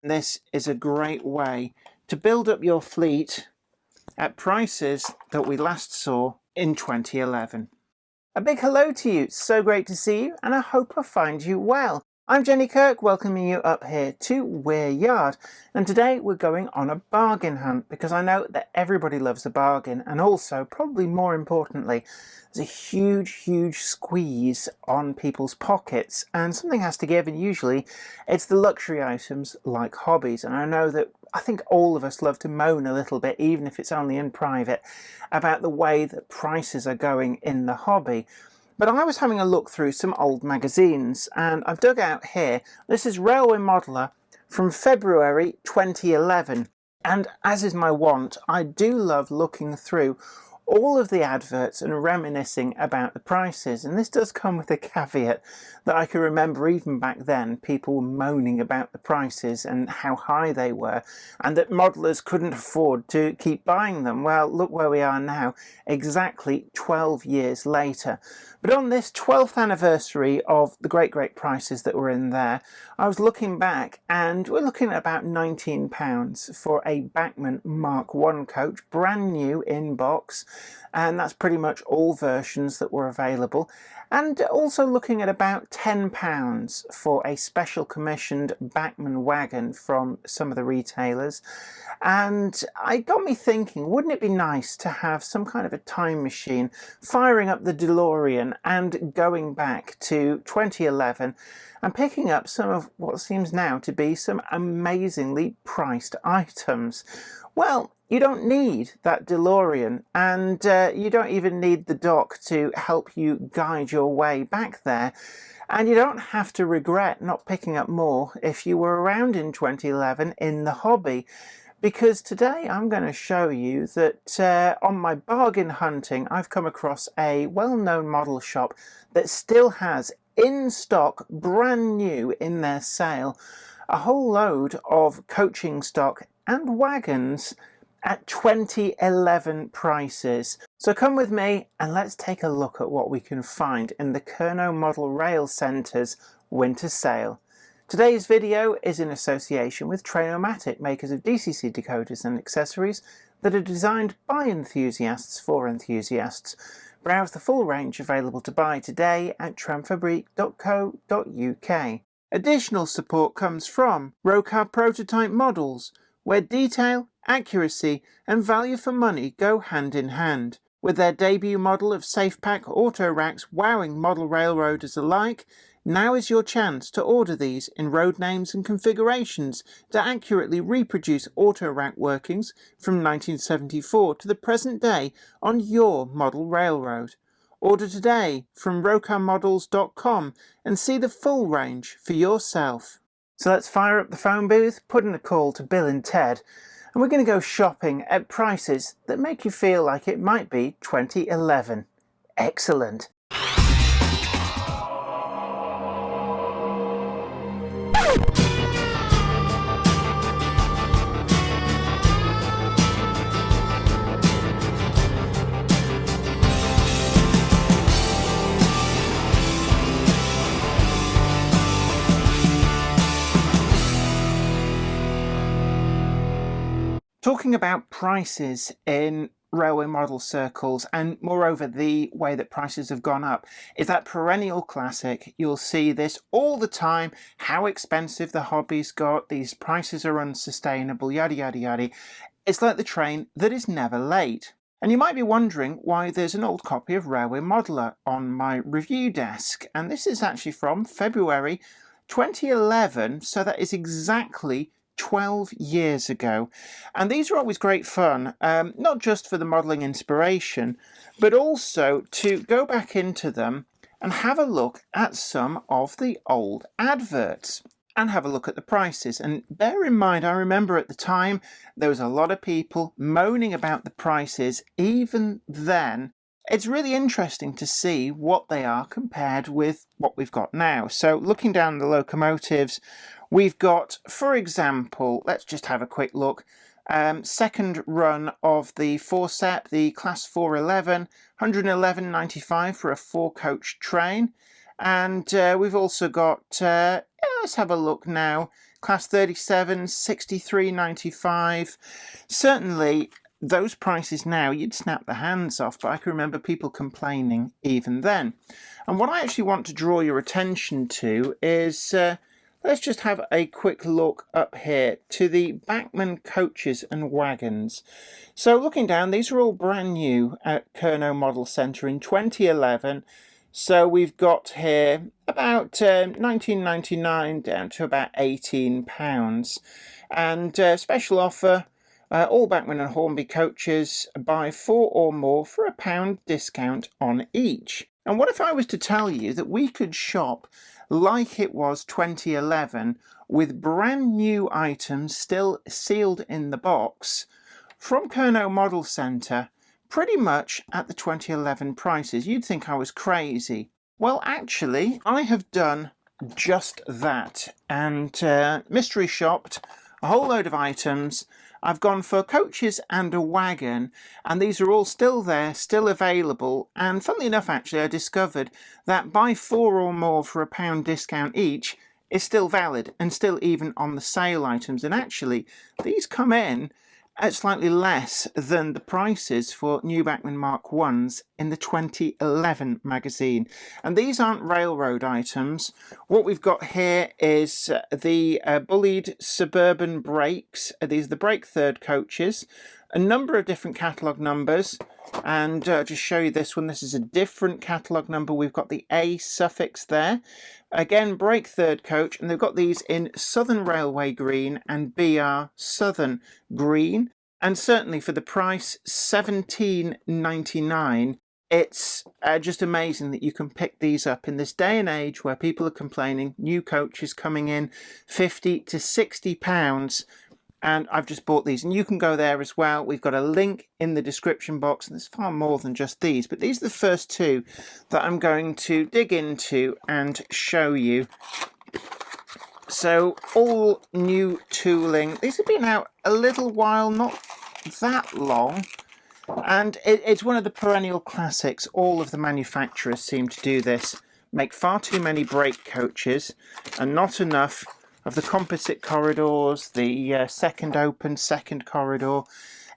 This is a great way to build up your fleet at prices that we last saw in 2011. A big hello to you, so great to see you, and I hope I find you well. I'm Jenny Kirk, welcoming you up here to Weir Yard, and today we're going on a bargain hunt because I know that everybody loves a bargain, and also, probably more importantly, there's a huge squeeze on people's pockets, and something has to give, and usually it's the luxury items like hobbies. And I think all of us love to moan a little bit, even if it's only in private, about the way that prices are going in the hobby. But I was having a look through some old magazines, and I've dug out here, this is Railway Modeller from February 2011. And as is my wont, I do love looking through all of the adverts and reminiscing about the prices. And this does come with a caveat that I can remember even back then people were moaning about the prices and how high they were, and that modelers couldn't afford to keep buying them. Well, look where we are now, exactly 12 years later. But on this 12th anniversary of the great prices that were in there, I was looking back, and we're looking at about £19 for a Bachmann Mark I coach, brand new in box, and that's pretty much all versions that were available. And also looking at about £10 for a special commissioned Bachmann wagon from some of the retailers. And it got me thinking, wouldn't it be nice to have some kind of a time machine, firing up the DeLorean and going back to 2011 and picking up some of what seems now to be some amazingly priced items. Well, you don't need that DeLorean, and you don't even need the dock to help you guide your way back there. And you don't have to regret not picking up more if you were around in 2011 in the hobby. Because today I'm going to show you that on my bargain hunting, I've come across a well-known model shop that still has in stock, brand new in their sale, a whole load of coaching stock and wagons at 2011 prices. So come with me and let's take a look at what we can find in the Kernow Model Rail Centre's winter sale. Today's video is in association with Trainomatic, makers of DCC decoders and accessories that are designed by enthusiasts for enthusiasts. Browse the full range available to buy today at tramfabrique.co.uk. Additional support comes from Rokar Prototype Models, where detail, accuracy and value for money go hand in hand. With their debut model of SafePack auto racks wowing model railroaders alike, now is your chance to order these in road names and configurations to accurately reproduce auto rack workings from 1974 to the present day on your model railroad. Order today from rokarmodels.com and see the full range for yourself. So let's fire up the phone booth, put in a call to Bill and Ted, and we're going to go shopping at prices that make you feel like it might be 2011. Excellent. Talking about prices in railway model circles, and moreover the way that prices have gone up, is that perennial classic. You'll see this all the time, how expensive the hobby's got, these prices are unsustainable, yada yada yada. It's like the train that is never late. And you might be wondering why there's an old copy of Railway Modeller on my review desk, and this is actually from February 2011, so that is exactly 12 years ago. And these are always great fun, not just for the modelling inspiration, but also to go back into them and have a look at some of the old adverts and have a look at the prices. And bear in mind, I remember at the time there was a lot of people moaning about the prices even then. It's really interesting to see what they are compared with what we've got now. So looking down the locomotives, we've got, for example, let's just have a quick look. Second run of the Forcep, the Class 411, 111.95 for a 4-coach train. And we've also got, let's have a look now, Class 37, 63.95. Certainly, those prices now, you'd snap the hands off, but I can remember people complaining even then. And what I actually want to draw your attention to is, let's just have a quick look up here to the Bachmann coaches and wagons. So looking down, these are all brand new at Kernow Model Centre in 2011. So we've got here about $19.99 down to about £18. And special offer, all Bachmann and Hornby coaches, buy 4 or more for £1 discount on each. And what if I was to tell you that we could shop like it was 2011 with brand new items still sealed in the box from Kernow Model Centre, pretty much at the 2011 prices? You'd think I was crazy. Well, actually, I have done just that and mystery shopped a whole load of items. I've gone for coaches and a wagon, and these are all still there, still available. And funnily enough, actually, I discovered that buy 4 or more for £1 discount each is still valid and still even on the sale items. And actually, these come in at slightly less than the prices for new Bachmann Mark 1s in the 2011 magazine. And these aren't railroad items. What we've got here is the Bullied Suburban brakes. These are the brake third coaches. A number of different catalogue numbers. And just show you this one. This is a different catalogue number. We've got the A suffix there. Again, brake third coach, and they've got these in Southern Railway green and BR Southern green. And certainly for the price, $17.99, it's just amazing that you can pick these up in this day and age where people are complaining, new coaches coming in £50 to £60. And I've just bought these, and you can go there as well. We've got a link in the description box, and there's far more than just these, but these are the first two that I'm going to dig into and show you. So all new tooling. These have been out a little while, not that long, and it's one of the perennial classics. All of the manufacturers seem to do this, make far too many brake coaches and not enough of the composite corridors, the second open, second corridor.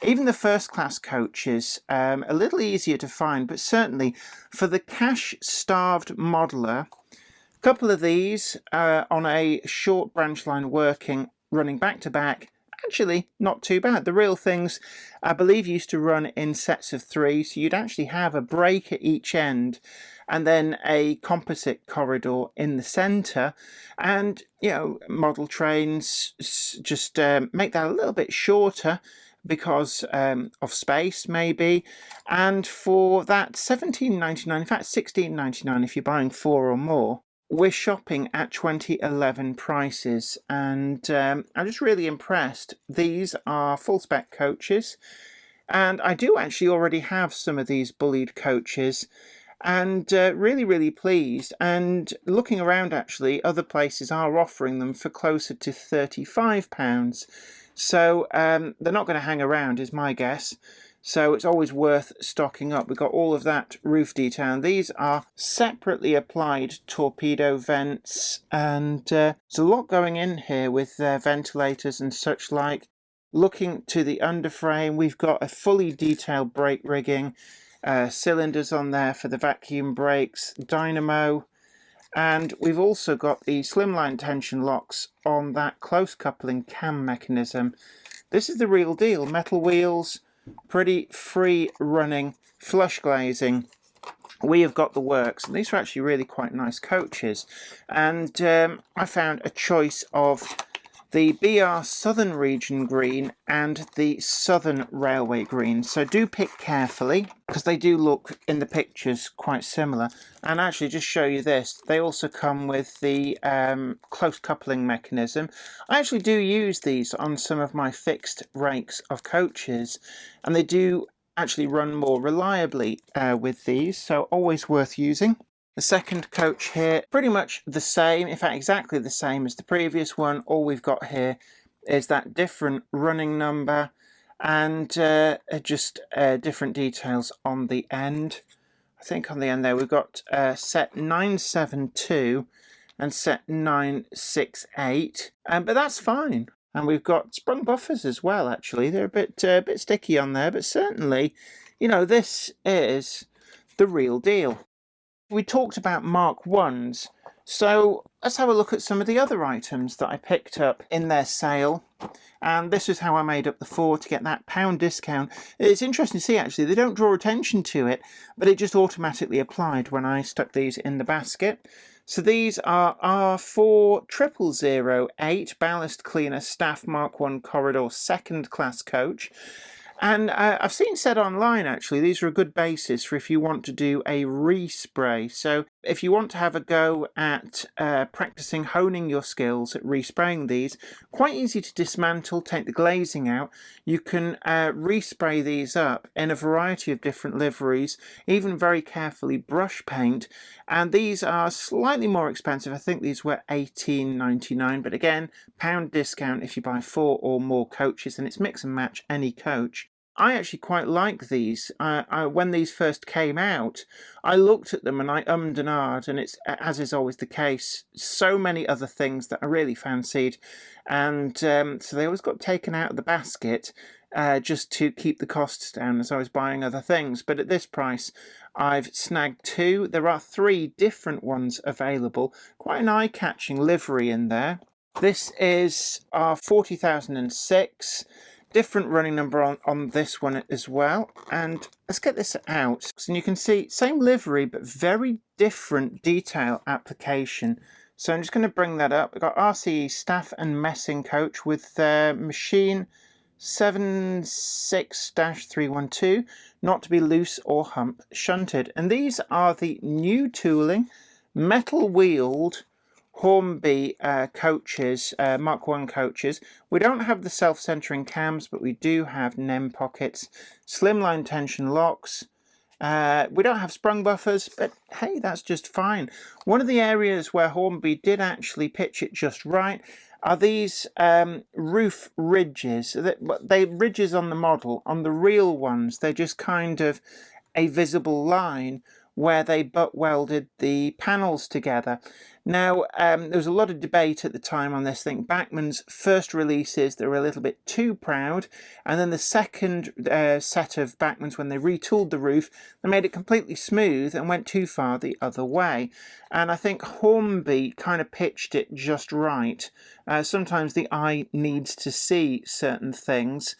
Even the first class coaches, a little easier to find, but certainly for the cash-starved modeler, a couple of these on a short branch line working, running back to back, actually not too bad. The real things, I believe, used to run in sets of 3, so you'd actually have a brake at each end and then a composite corridor in the centre. And, you know, model trains just make that a little bit shorter because of space, maybe. And for that $17.99, in fact $16.99 if you're buying 4 or more, we're shopping at 2011 prices. And I'm just really impressed. These are full spec coaches, and I do actually already have some of these Bullied coaches, and really pleased. And looking around, actually other places are offering them for closer to £35, so they're not going to hang around is my guess. So it's always worth stocking up. We've got all of that roof detail, and these are separately applied torpedo vents, and there's a lot going in here with ventilators and such like. Looking to the underframe, we've got a fully detailed brake rigging, cylinders on there for the vacuum brakes, dynamo, and we've also got the slimline tension locks on that close coupling cam mechanism. This is the real deal. Metal wheels, pretty free running, flush glazing. We have got the works, and these are actually really quite nice coaches. And I found a choice of the BR Southern Region green and the Southern Railway green. So do pick carefully, because they do look in the pictures quite similar. And actually, just show you this, they also come with the close coupling mechanism. I actually do use these on some of my fixed rakes of coaches, and they do actually run more reliably with these, so always worth using. The second coach here, pretty much the same, in fact exactly the same as the previous one. All we've got here is that different running number and just different details on the end. I think on the end there we've got set 972, and set 968, but that's fine. And we've got sprung buffers as well, actually. They're a bit sticky on there, but certainly, you know, this is the real deal. We talked about Mark 1s, so let's have a look at some of the other items that I picked up in their sale. And this is how I made up the 4 to get that pound discount. It's interesting to see, actually, they don't draw attention to it, but it just automatically applied when I stuck these in the basket. So these are R4008 Ballast Cleaner Staff Mark 1 Corridor second class coach. And I've seen said online, actually, these are a good basis for if you want to do a respray. So if you want to have a go at practicing honing your skills at respraying these, quite easy to dismantle, take the glazing out. You can respray these up in a variety of different liveries, even very carefully brush paint. And these are slightly more expensive. I think these were $18.99, but again, pound discount if you buy 4 or more coaches, and it's mix and match any coach. I actually quite like these. When these first came out, I looked at them and I ummed and ahed, and it's, as is always the case, so many other things that I really fancied, and so they always got taken out of the basket just to keep the costs down as I was buying other things. But at this price, I've snagged 2. There are 3 different ones available. Quite an eye-catching livery in there. This is our 40,006. Different running number on this one as well. And let's get this out. So you can see, same livery, but very different detail application. So I'm just going to bring that up. We've got RCE Staff and Messing Coach with machine 76-312, not to be loose or hump shunted. And these are the new tooling, metal wheeled Hornby coaches, Mark 1 coaches. We don't have the self-centering cams, but we do have NEM pockets, slimline tension locks. We don't have sprung buffers, but hey, that's just fine. One of the areas where Hornby did actually pitch it just right are these roof ridges. They ridges on the model. On the real ones, they're just kind of a visible line where they butt welded the panels together. Now, there was a lot of debate at the time on this thing. Bachmann's first releases, they were a little bit too proud, and then the second set of Bachmann's, when they retooled the roof, they made it completely smooth and went too far the other way. And I think Hornby kind of pitched it just right. Sometimes the eye needs to see certain things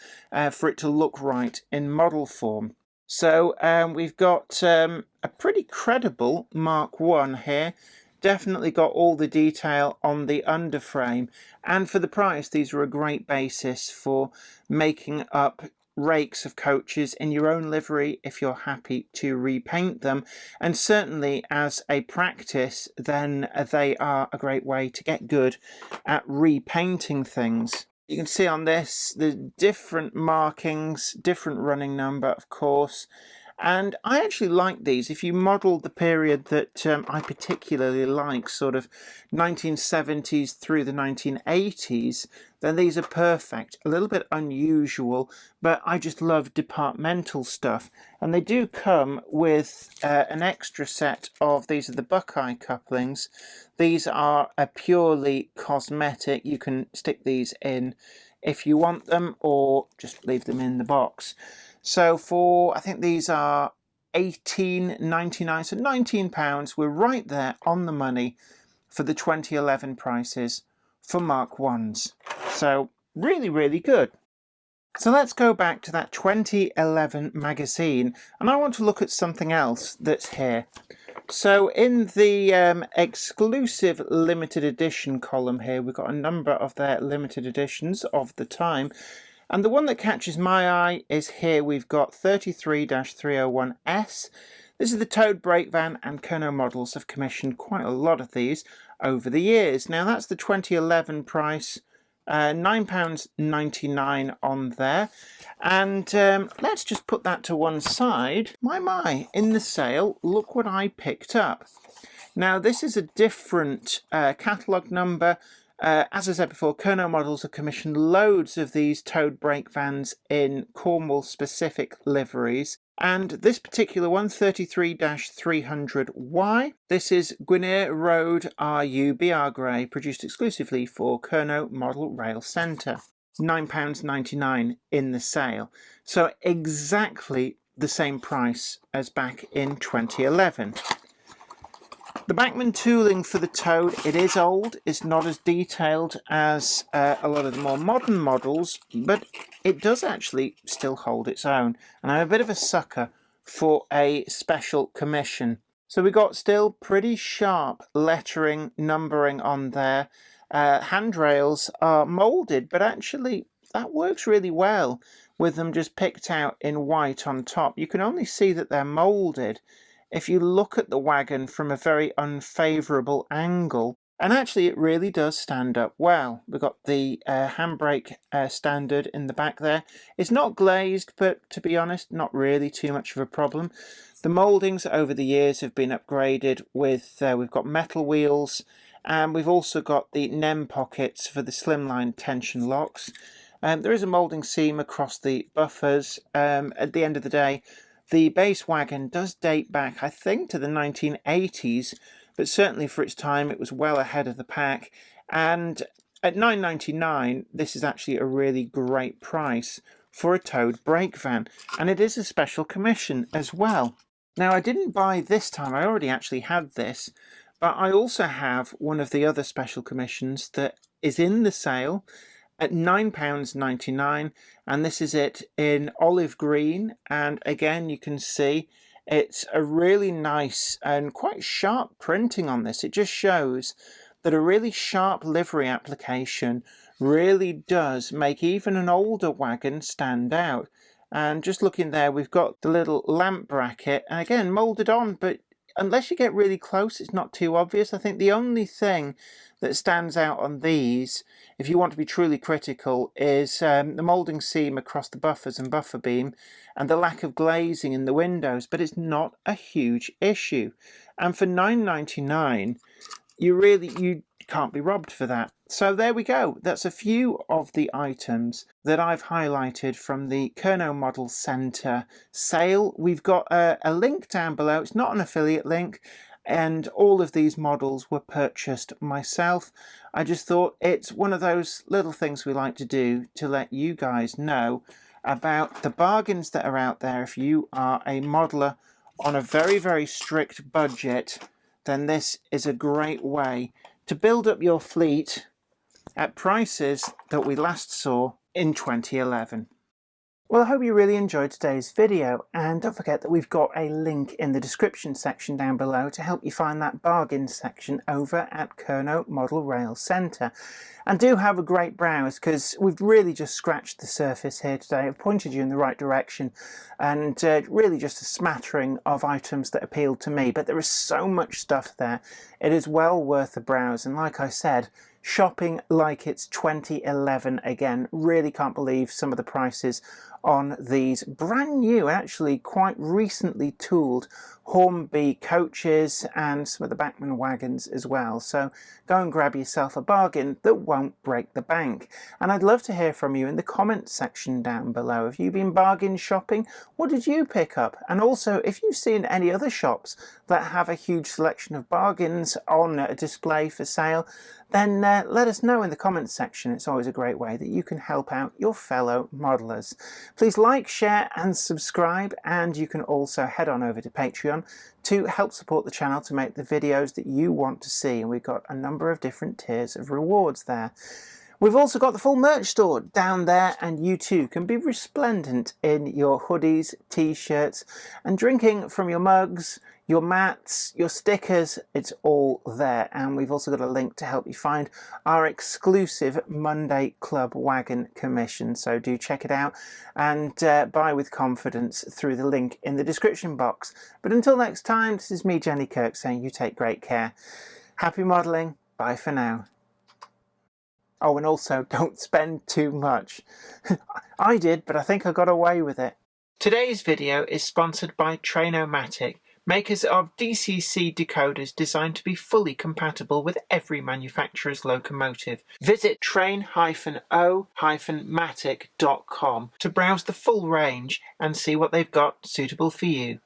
for it to look right in model form. So we've got a pretty credible Mark 1 here. Definitely got all the detail on the underframe, and for the price these are a great basis for making up rakes of coaches in your own livery if you're happy to repaint them. And certainly as a practice, then they are a great way to get good at repainting things. You can see on this the different markings, different running number, of course. And I actually like these. If you model the period that I particularly like, sort of 1970s through the 1980s, then these are perfect. A little bit unusual, but I just love departmental stuff. And they do come with an extra set of, these are the Buckeye couplings. These are a purely cosmetic. You can stick these in if you want them, or just leave them in the box. So for, I think these are $18.99, so £19. We're right there on the money for the 2011 prices for Mark 1s. So really, really good. So let's go back to that 2011 magazine, and I want to look at something else that's here. So in the exclusive limited edition column here, we've got a number of their limited editions of the time. And the one that catches my eye is here. We've got 33-301S. This is the towed brake van, and Kerno Models have commissioned quite a lot of these over the years. Now that's the 2011 price, £9.99 on there. And let's just put that to one side. My, in the sale, look what I picked up. Now this is a different catalogue number. As I said before, Kerno Models have commissioned loads of these towed brake vans in Cornwall-specific liveries. And this particular one, 33-300Y, this is Gwynedd Road RU BR Grey, produced exclusively for Kernow Model Rail Centre. £9.99 in the sale. So exactly the same price as back in 2011. The Bachmann tooling for the Toad, it is old, it's not as detailed as a lot of the more modern models, but it does actually still hold its own. And I'm a bit of a sucker for a special commission. So we got still pretty sharp lettering, numbering on there. Handrails are moulded, but actually that works really well with them just picked out in white on top. You can only see that they're moulded if you look at the wagon from a very unfavourable angle, and actually it really does stand up well. We've got the handbrake standard in the back there. It's not glazed, but to be honest, not really too much of a problem. The mouldings over the years have been upgraded with, we've got metal wheels, and we've also got the NEM pockets for the slimline tension locks. There is a moulding seam across the buffers. At the end of the day, the base wagon does date back, I think, to the 1980s, but certainly for its time it was well ahead of the pack. And at £9.99, this is actually a really great price for a towed brake van, and it is a special commission as well. Now, I didn't buy this time, I already actually had this, but I also have one of the other special commissions that is in the sale at £9.99, and this is it in olive green, and again you can see it's a really nice and quite sharp printing on this. It just shows that a really sharp livery application really does make even an older wagon stand out. And just looking there, we've got the little lamp bracket, and again moulded on, but unless you get really close, it's not too obvious. I think the only thing that stands out on these, if you want to be truly critical, is the moulding seam across the buffers and buffer beam and the lack of glazing in the windows, but it's not a huge issue. And for £9.99, you can't be robbed for that. So there we go. That's a few of the items that I've highlighted from the Kernow Model Centre sale. We've got a link down below. It's not an affiliate link, and all of these models were purchased myself. I just thought it's one of those little things we like to do to let you guys know about the bargains that are out there. If you are a modeler on a very, very strict budget, then this is a great way to build up your fleet at prices that we last saw in 2011. Well, I hope you really enjoyed today's video, and don't forget that we've got a link in the description section down below to help you find that bargain section over at Kernow Model Rail Centre. And do have a great browse, because we've really just scratched the surface here today. I've pointed you in the right direction, and really just a smattering of items that appealed to me, but there is so much stuff there. It is well worth a browse, and like I said, shopping like it's 2011 again. Really can't believe some of the prices on these brand new, actually quite recently tooled Hornby coaches and some of the Bachmann wagons as well. So go and grab yourself a bargain that won't break the bank. And I'd love to hear from you in the comments section down below. Have you been bargain shopping? What did you pick up? And also, if you've seen any other shops that have a huge selection of bargains on a display for sale, then let us know in the comments section. It's always a great way that you can help out your fellow modelers. Please like, share and subscribe, and you can also head on over to Patreon to help support the channel to make the videos that you want to see, and we've got a number of different tiers of rewards there. We've also got the full merch store down there, and you too can be resplendent in your hoodies, t-shirts, and drinking from your mugs, your mats, your stickers. It's all there. And we've also got a link to help you find our exclusive Monday Club Wagon commission. So do check it out and buy with confidence through the link in the description box. But until next time, this is me, Jenny Kirk, saying you take great care. Happy modelling. Bye for now. Oh, and also don't spend too much. I did, but I think I got away with it. Today's video is sponsored by Trainomatic, makers of DCC decoders designed to be fully compatible with every manufacturer's locomotive. Visit train-o-matic.com to browse the full range and see what they've got suitable for you.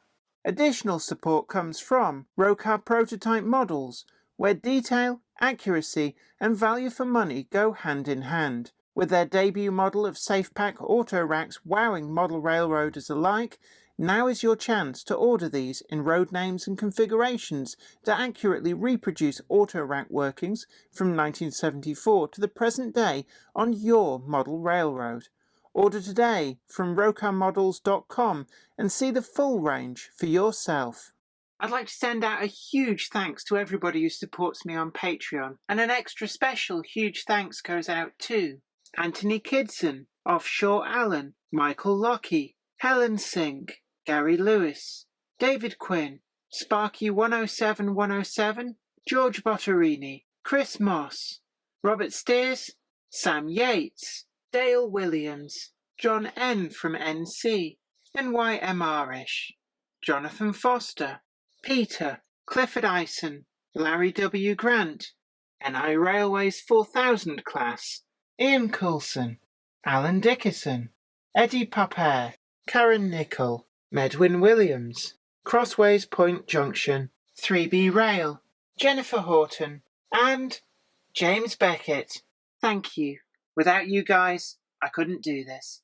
Additional support comes from Rocar Prototype Models, where detail, accuracy and value for money go hand in hand. With their debut model of SafePack auto racks wowing model railroaders alike, now is your chance to order these in road names and configurations to accurately reproduce auto rack workings from 1974 to the present day on your model railroad. Order today from rocarmodels.com and see the full range for yourself. I'd like to send out a huge thanks to everybody who supports me on Patreon, and an extra special huge thanks goes out to Anthony Kidson, Offshore Allen, Michael Lockie, Helen Sink, Gary Lewis, David Quinn, Sparky107107, George Botterini, Chris Moss, Robert Steers, Sam Yates, Dale Williams, John N. from NC, NYMR-ish, Jonathan Foster, Peter, Clifford Ison, Larry W. Grant, NI Railways 4000 class, Ian Coulson, Alan Dickerson, Eddie Popper, Karen Nichol, Medwin Williams, Crossways Point Junction, 3B Rail, Jennifer Horton, and James Beckett. Thank you. Without you guys, I couldn't do this.